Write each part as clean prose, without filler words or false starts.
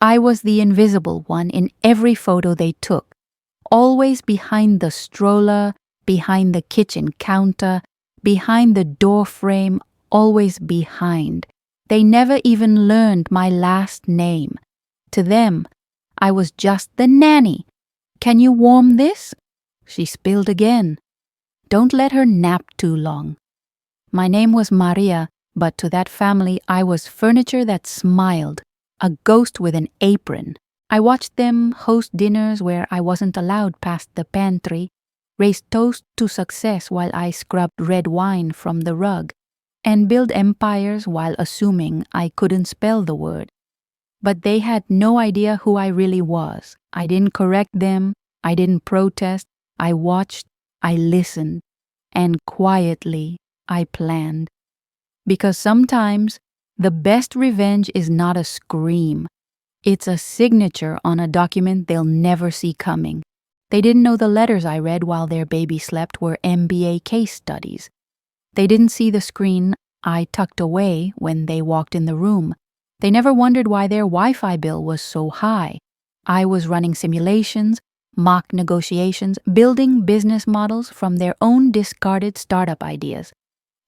I was the invisible one in every photo they took, always behind the stroller, behind the kitchen counter, behind the door frame, always behind. They never even learned my last name. To them, I was just the nanny. Can you warm this? She spilled again. Don't let her nap too long. My name was Maria, but to that family I was furniture that smiled, a ghost with an apron. I watched them host dinners where I wasn't allowed past the pantry, raise toast to success while I scrubbed red wine from the rug, and build empires while assuming I couldn't spell the word. But they had no idea who I really was. I didn't correct them, I didn't protest, I watched, I listened, and quietly I planned. Because sometimes the best revenge is not a scream. It's a signature on a document they'll never see coming. They didn't know the letters I read while their baby slept were MBA case studies. They didn't see the screen I tucked away when they walked in the room. They never wondered why their Wi-Fi bill was so high. I was running simulations, mock negotiations, building business models from their own discarded startup ideas.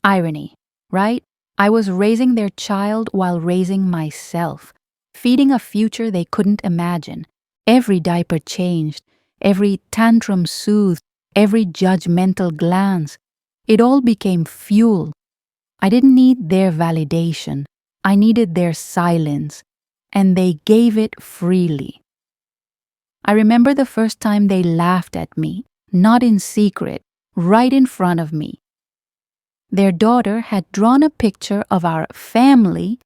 Irony, right? I was raising their child while raising myself, feeding a future they couldn't imagine. Every diaper changed, every tantrum soothed, every judgmental glance. It all became fuel. I didn't need their validation. I needed their silence, and they gave it freely. I remember the first time they laughed at me, not in secret, right in front of me. Their daughter had drawn a picture of our family,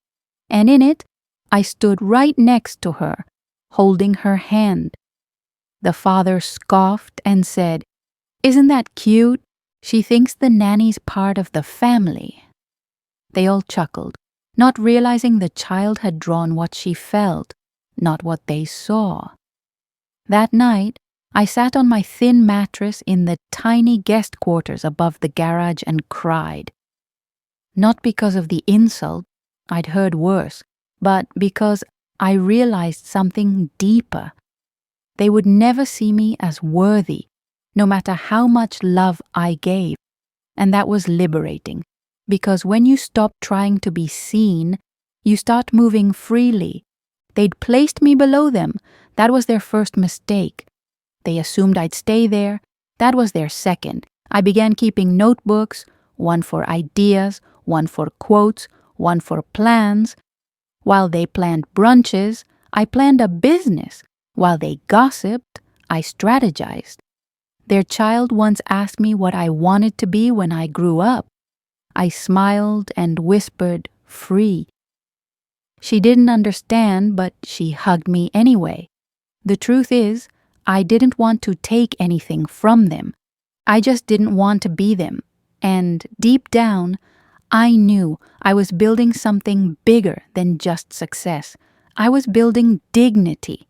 and in it, I stood right next to her, holding her hand. The father scoffed and said, "Isn't that cute? She thinks the nanny's part of the family." They all chuckled, not realizing the child had drawn what she felt, not what they saw. That night, I sat on my thin mattress in the tiny guest quarters above the garage and cried. Not because of the insult, I'd heard worse, but because I realized something deeper. They would never see me as worthy, no matter how much love I gave. And that was liberating, because when you stop trying to be seen, you start moving freely. They'd placed me below them. That was their first mistake. They assumed I'd stay there. That was their second. I began keeping notebooks, one for ideas, one for quotes, one for plans. While they planned brunches, I planned a business. While they gossiped, I strategized. Their child once asked me what I wanted to be when I grew up. I smiled and whispered, "Free." She didn't understand, but she hugged me anyway. The truth is, I didn't want to take anything from them. I just didn't want to be them. And deep down, I knew I was building something bigger than just success. I was building dignity.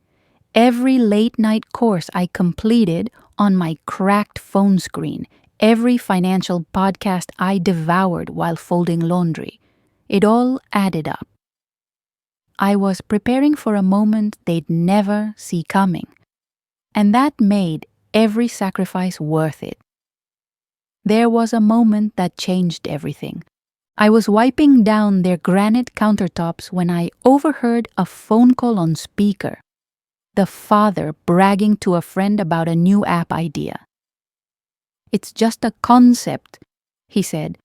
Every late-night course I completed on my cracked phone screen, every financial podcast I devoured while folding laundry, it all added up. I was preparing for a moment they'd never see coming, and that made every sacrifice worth it. There was a moment that changed everything. I was wiping down their granite countertops when I overheard a phone call on speaker. The father bragging to a friend about a new app idea. "It's just a concept," he said,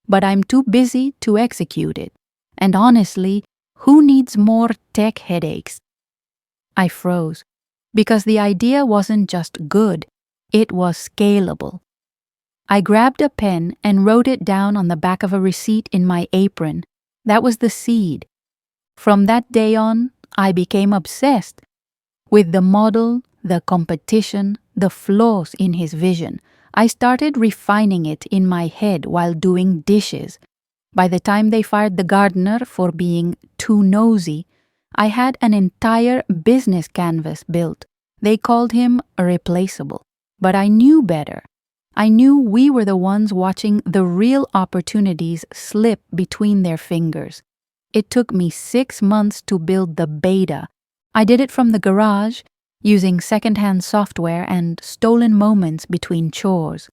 "but I'm too busy to execute it. And honestly, who needs more tech headaches?" I froze, because the idea wasn't just good, it was scalable. I grabbed a pen and wrote it down on the back of a receipt in my apron. That was the seed. From that day on, I became obsessed with the model, the competition, the flaws in his vision. I started refining it in my head while doing dishes. By the time they fired the gardener for being too nosy, I had an entire business canvas built. They called him irreplaceable, but I knew better. I knew we were the ones watching the real opportunities slip between their fingers. It took me 6 months to build the beta. I did it from the garage, using secondhand software and stolen moments between chores.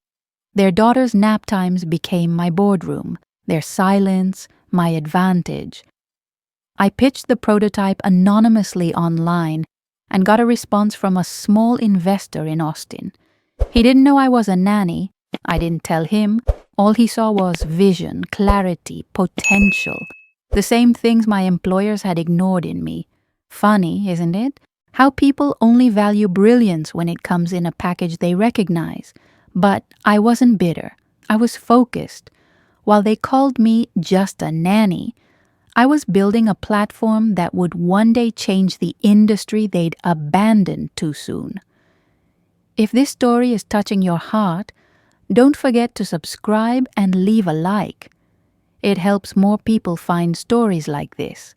Their daughters' nap times became my boardroom, their silence my advantage. I pitched the prototype anonymously online and got a response from a small investor in Austin. He didn't know I was a nanny. I didn't tell him. All he saw was vision, clarity, potential. The same things my employers had ignored in me. Funny, isn't it? How people only value brilliance when it comes in a package they recognize. But I wasn't bitter. I was focused. While they called me just a nanny, I was building a platform that would one day change the industry they'd abandoned too soon. If this story is touching your heart, don't forget to subscribe and leave a like. It helps more people find stories like this.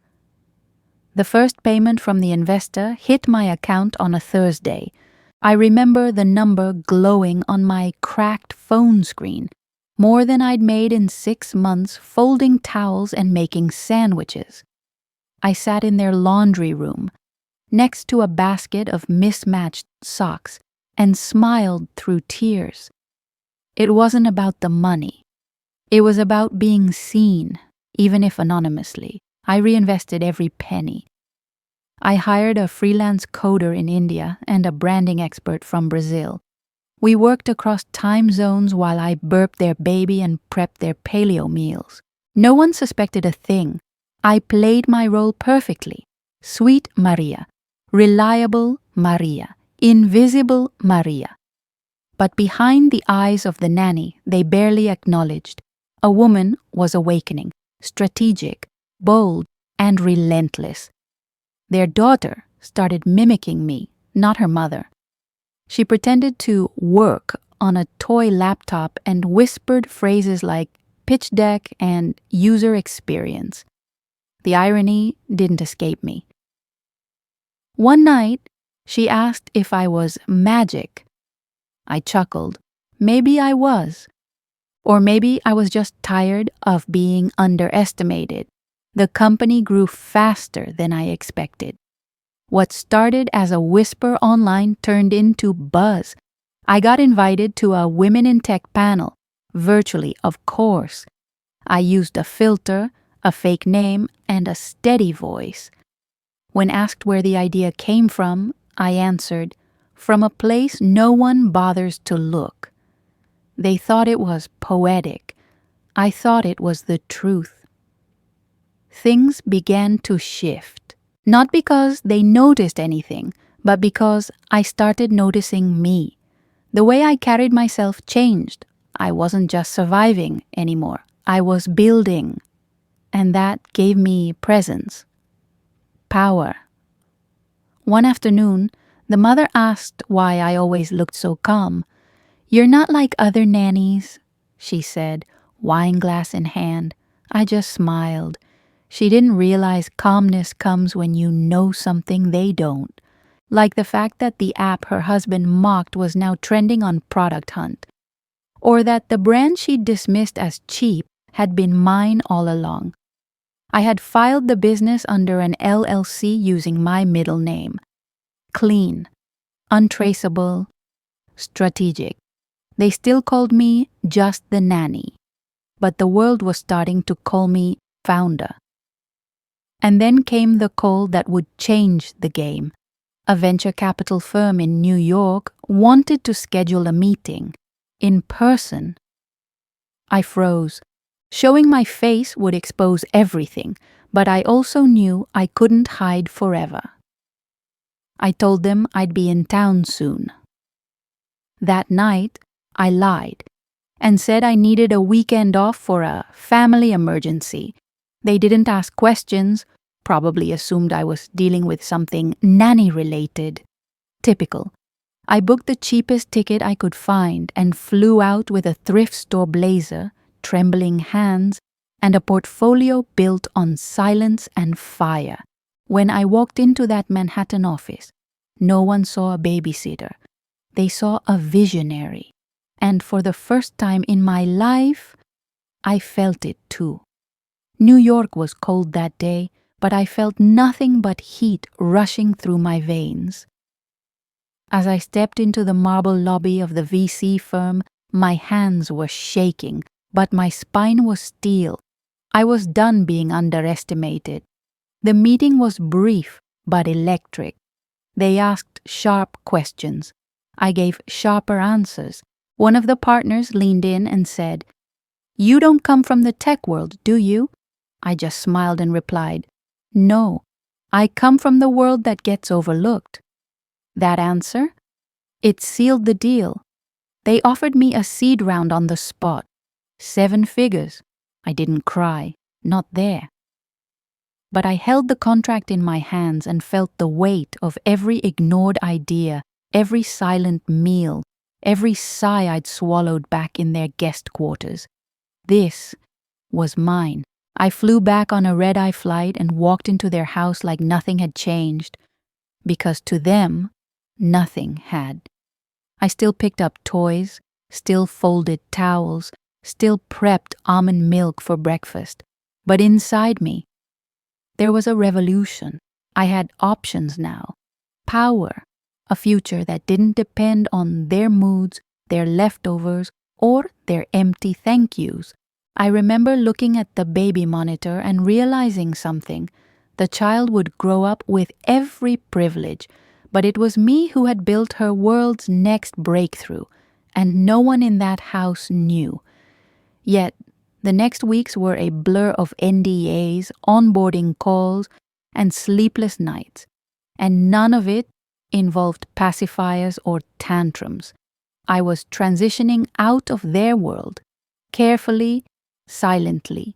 The first payment from the investor hit my account on a Thursday. I remember the number glowing on my cracked phone screen, more than I'd made in 6 months folding towels and making sandwiches. I sat in their laundry room, next to a basket of mismatched socks, and smiled through tears. It wasn't about the money. It was about being seen, even if anonymously. I reinvested every penny. I hired a freelance coder in India and a branding expert from Brazil. We worked across time zones while I burped their baby and prepped their paleo meals. No one suspected a thing. I played my role perfectly. Sweet Maria, reliable Maria, invisible Maria. But behind the eyes of the nanny, they barely acknowledged. A woman was awakening, strategic, bold, and relentless. Their daughter started mimicking me, not her mother. She pretended to work on a toy laptop and whispered phrases like pitch deck and user experience. The irony didn't escape me. One night, she asked if I was magic. I chuckled. Maybe I was. Or maybe I was just tired of being underestimated. The company grew faster than I expected. What started as a whisper online turned into buzz. I got invited to a Women in Tech panel, virtually, of course. I used a filter, a fake name, and a steady voice. When asked where the idea came from, I answered, from a place no one bothers to look. They thought it was poetic. I thought it was the truth. Things began to shift. Not because they noticed anything, but because I started noticing me. The way I carried myself changed. I wasn't just surviving anymore. I was building. And that gave me presence. Power. One afternoon, the mother asked why I always looked so calm. "You're not like other nannies," she said, wine glass in hand. I just smiled. She didn't realize calmness comes when you know something they don't. Like the fact that the app her husband mocked was now trending on Product Hunt. Or that the brand she dismissed as cheap had been mine all along. I had filed the business under an LLC using my middle name. Clean, untraceable, strategic. They still called me just the nanny. But the world was starting to call me founder. And then came the call that would change the game. A venture capital firm in New York wanted to schedule a meeting, in person. I froze. Showing my face would expose everything, but I also knew I couldn't hide forever. I told them I'd be in town soon. That night, I lied and said I needed a weekend off for a family emergency. They didn't ask questions, probably assumed I was dealing with something nanny-related. Typical. I booked the cheapest ticket I could find and flew out with a thrift store blazer, trembling hands, and a portfolio built on silence and fire. When I walked into that Manhattan office, no one saw a babysitter. They saw a visionary. And for the first time in my life, I felt it too. New York was cold that day, but I felt nothing but heat rushing through my veins. As I stepped into the marble lobby of the VC firm, my hands were shaking, but my spine was steel. I was done being underestimated. The meeting was brief but electric. They asked sharp questions. I gave sharper answers. One of the partners leaned in and said, "You don't come from the tech world, do you?" I just smiled and replied, "No, I come from the world that gets overlooked." That answer? It sealed the deal. They offered me a seed round on the spot. 7 figures. I didn't cry. Not there. But I held the contract in my hands and felt the weight of every ignored idea, every silent meal, every sigh I'd swallowed back in their guest quarters. This was mine. I flew back on a red-eye flight and walked into their house like nothing had changed, because to them, nothing had. I still picked up toys, still folded towels, still prepped almond milk for breakfast, but inside me, there was a revolution. I had options now. Power. A future that didn't depend on their moods, their leftovers, or their empty thank yous. I remember looking at the baby monitor and realizing something. The child would grow up with every privilege, but it was me who had built her world's next breakthrough, and no one in that house knew. Yet, the next weeks were a blur of NDAs, onboarding calls, and sleepless nights, and none of it involved pacifiers or tantrums. I was transitioning out of their world, carefully, silently.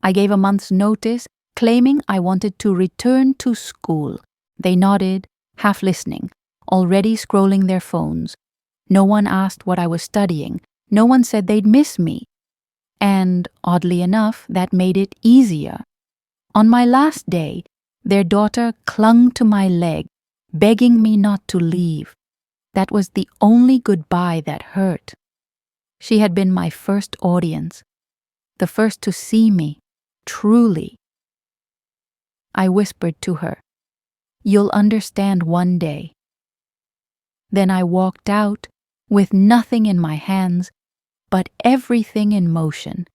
I gave a month's notice, claiming I wanted to return to school. They nodded, half listening, already scrolling their phones. No one asked what I was studying. No one said they'd miss me. And, oddly enough, that made it easier. On my last day, their daughter clung to my leg, begging me not to leave. That was the only goodbye that hurt. She had been my first audience, the first to see me, truly. I whispered to her, "You'll understand one day." Then I walked out with nothing in my hands, but everything in motion.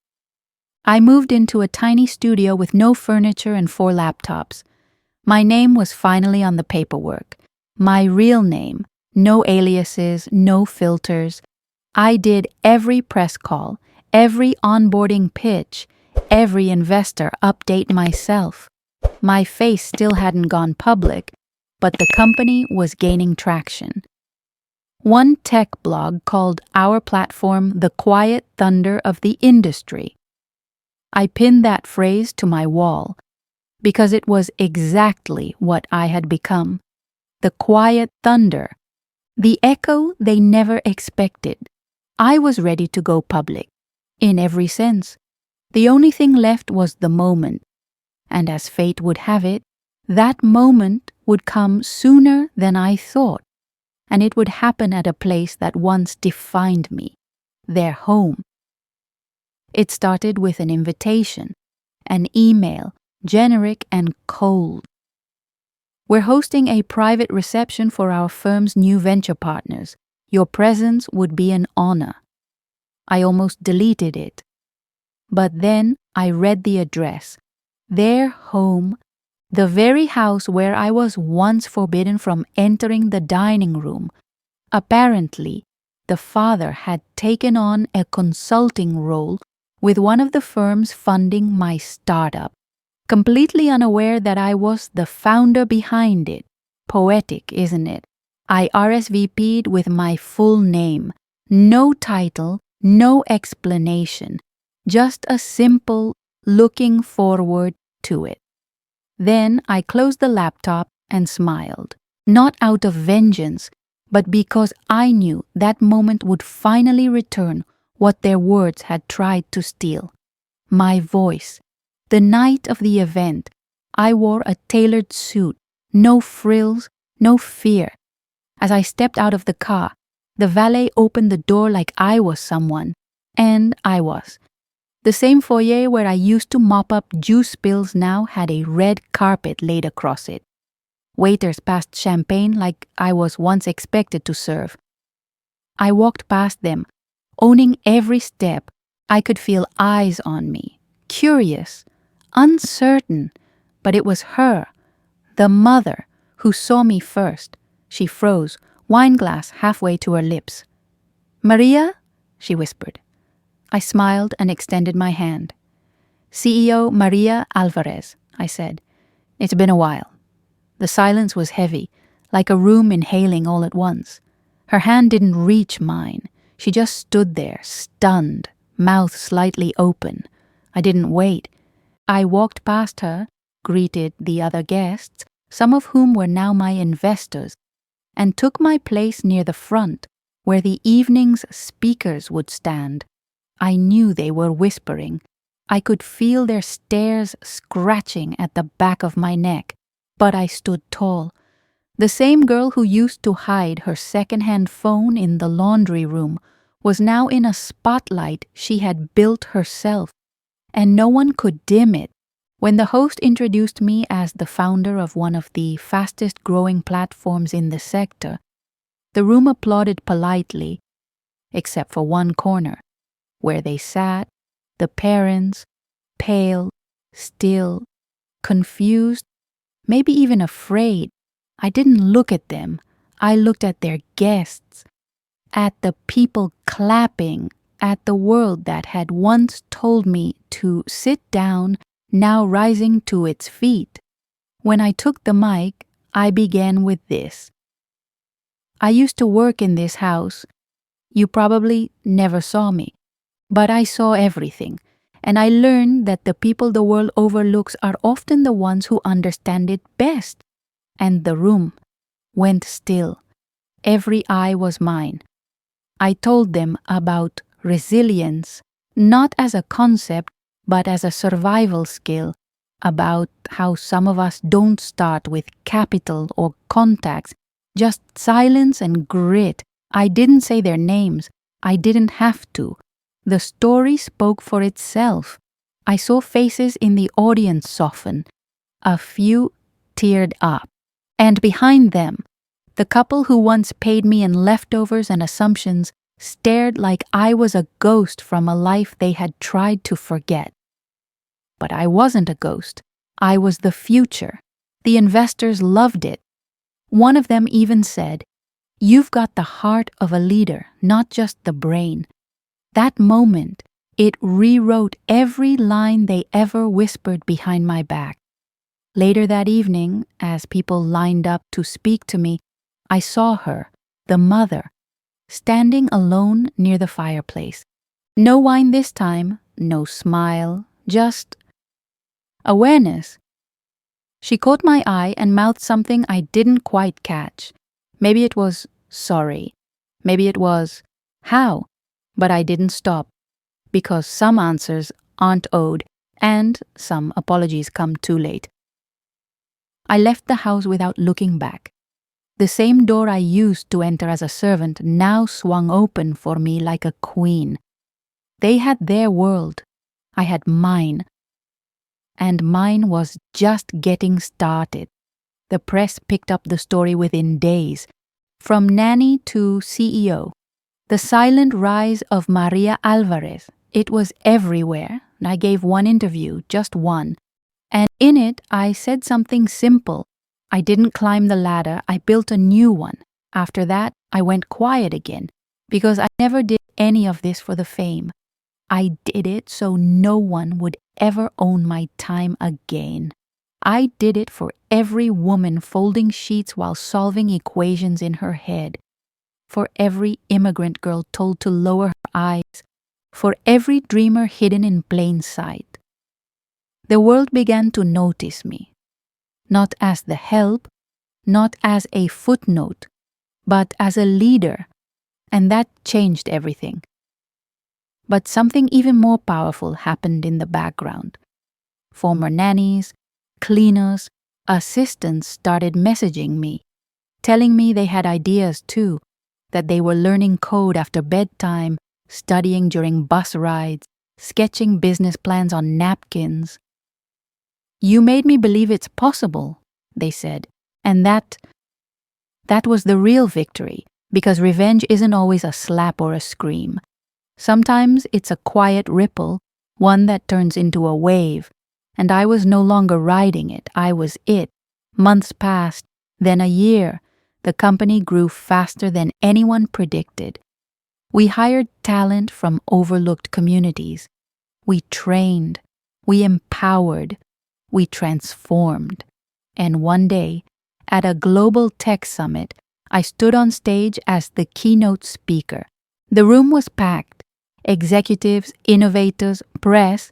I moved into a tiny studio with no furniture and 4 laptops. My name was finally on the paperwork. My real name, no aliases, no filters. I did every press call, every onboarding pitch, every investor update myself. My face still hadn't gone public, but the company was gaining traction. One tech blog called our platform the quiet thunder of the industry. I pinned that phrase to my wall because it was exactly what I had become. The quiet thunder, the echo they never expected. I was ready to go public, in every sense. The only thing left was the moment, and as fate would have it, that moment would come sooner than I thought. And it would happen at a place that once defined me, their home. It started with an invitation, an email, generic and cold. "We're hosting a private reception for our firm's new venture partners. Your presence would be an honor." I almost deleted it. But then I read the address, their home, the very house where I was once forbidden from entering the dining room. Apparently, the father had taken on a consulting role with one of the firms funding my startup, completely unaware that I was the founder behind it. Poetic, isn't it? I RSVP'd with my full name, no title, no explanation, just a simple looking forward to it. Then I closed the laptop and smiled, not out of vengeance, but because I knew that moment would finally return what their words had tried to steal. My voice. The night of the event, I wore a tailored suit, no frills, no fear. As I stepped out of the car, the valet opened the door like I was someone, and I was. The same foyer where I used to mop up juice spills now had a red carpet laid across it. Waiters passed champagne like I was once expected to serve. I walked past them, owning every step. I could feel eyes on me, curious, uncertain, but it was her, the mother, who saw me first. She froze, wine glass halfway to her lips. "Maria?" she whispered. I smiled and extended my hand. "CEO Maria Alvarez," I said. "It's been a while." The silence was heavy, like a room inhaling all at once. Her hand didn't reach mine. She just stood there, stunned, mouth slightly open. I didn't wait. I walked past her, greeted the other guests, some of whom were now my investors, and took my place near the front, where the evening's speakers would stand. I knew they were whispering. I could feel their stares scratching at the back of my neck, but I stood tall. The same girl who used to hide her second-hand phone in the laundry room was now in a spotlight she had built herself, and no one could dim it. When the host introduced me as the founder of one of the fastest-growing platforms in the sector, the room applauded politely, except for one corner, where they sat, the parents, pale, still, confused, maybe even afraid. I didn't look at them. I looked at their guests, at the people clapping, at the world that had once told me to sit down, now rising to its feet. When I took the mic, I began with this. "I used to work in this house. You probably never saw me, but I saw everything, and I learned that the people the world overlooks are often the ones who understand it best." And the room went still. Every eye was mine. I told them about resilience, not as a concept, but as a survival skill, about how some of us don't start with capital or contacts, just silence and grit. I didn't say their names. I didn't have to. The story spoke for itself. I saw faces in the audience soften. A few teared up. And behind them, the couple who once paid me in leftovers and assumptions stared like I was a ghost from a life they had tried to forget. But I wasn't a ghost. I was the future. The investors loved it. One of them even said, "You've got the heart of a leader, not just the brain." That moment, it rewrote every line they ever whispered behind my back. Later that evening, as people lined up to speak to me, I saw her, the mother, standing alone near the fireplace. No wine this time, no smile, just awareness. She caught my eye and mouthed something I didn't quite catch. Maybe it was sorry. Maybe it was how. But I didn't stop, because some answers aren't owed and some apologies come too late. I left the house without looking back. The same door I used to enter as a servant now swung open for me like a queen. They had their world. I had mine. And mine was just getting started. The press picked up the story within days. From Nanny to CEO. The silent rise of Maria Alvarez. It was everywhere. I gave one interview, just one. And in it, I said something simple. I didn't climb the ladder, I built a new one. After that, I went quiet again, because I never did any of this for the fame. I did it so no one would ever own my time again. I did it for every woman folding sheets while solving equations in her head, for every immigrant girl told to lower her eyes, for every dreamer hidden in plain sight. The world began to notice me, not as the help, not as a footnote, but as a leader, and that changed everything. But something even more powerful happened in the background. Former nannies, cleaners, assistants started messaging me, telling me they had ideas too, that they were learning code after bedtime, studying during bus rides, sketching business plans on napkins. "You made me believe it's possible," they said, and that was the real victory, because revenge isn't always a slap or a scream. Sometimes it's a quiet ripple, one that turns into a wave, and I was no longer riding it, I was it. Months passed, then a year. The company grew faster than anyone predicted. We hired talent from overlooked communities. We trained, we empowered, we transformed. And one day, at a global tech summit, I stood on stage as the keynote speaker. The room was packed. Executives, innovators, press.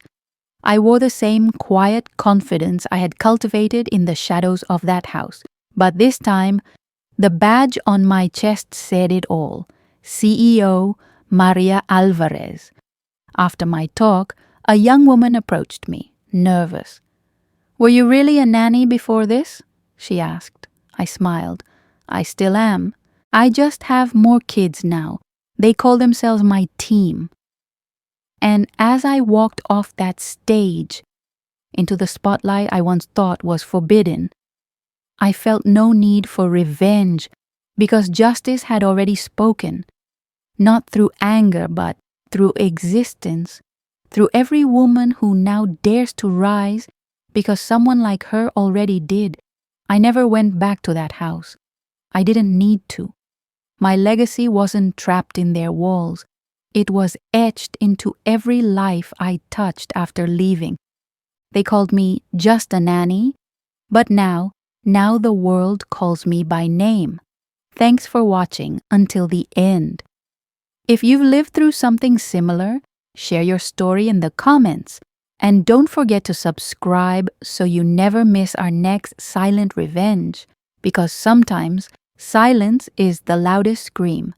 I wore the same quiet confidence I had cultivated in the shadows of that house. But this time, the badge on my chest said it all. CEO Maria Alvarez. After my talk, a young woman approached me, nervous. "Were you really a nanny before this?" she asked. I smiled. "I still am. I just have more kids now. They call themselves my team." And as I walked off that stage into the spotlight I once thought was forbidden, I felt no need for revenge because justice had already spoken, not through anger but through existence, through every woman who now dares to rise because someone like her already did. I never went back to that house. I didn't need to. My legacy wasn't trapped in their walls. It was etched into every life I touched after leaving. They called me just a nanny, but now the world calls me by name. Thanks for watching until the end. If you've lived through something similar, share your story in the comments. And don't forget to subscribe so you never miss our next silent revenge, because sometimes silence is the loudest scream.